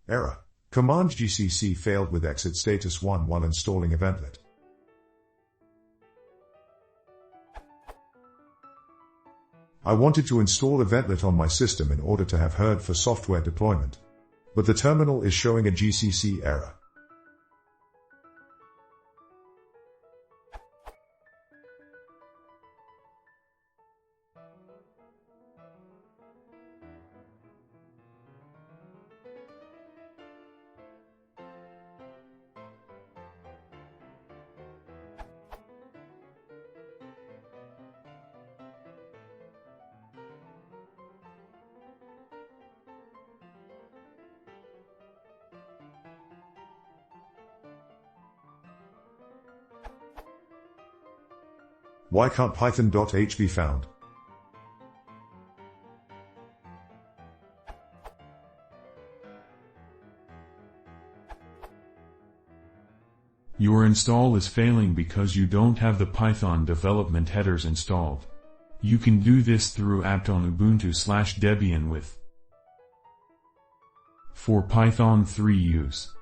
Error. Command GCC failed with exit status 1 while installing eventlet. I wanted to install eventlet on my system in order to have heard for software deployment. But the terminal is showing a GCC error. Why can't python.h be found? Your install is failing because you don't have the Python development headers installed. You can do this through apt on ubuntu/debian with for Python 3 use.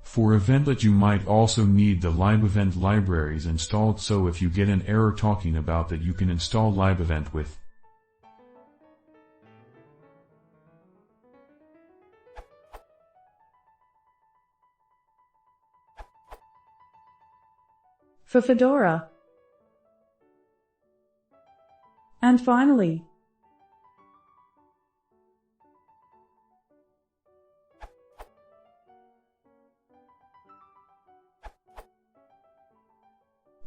For eventlet you might also need the libevent libraries installed, so if you get an error talking about that you can install libevent with for Fedora. And finally,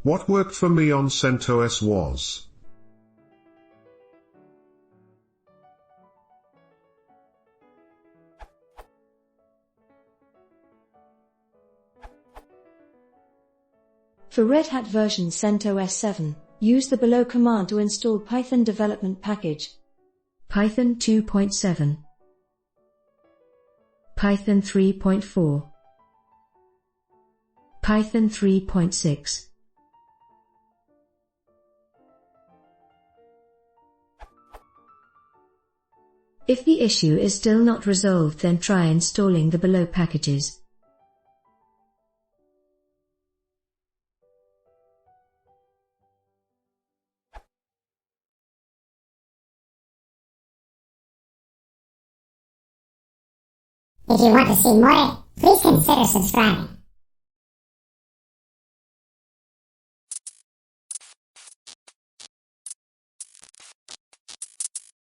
what worked for me on CentOS was For Red Hat version CentOS 7, use the below command to install Python development package. Python 2.7, Python 3.4, Python 3.6. If the issue is still not resolved, then try installing the below packages. If you want to see more, please consider subscribing.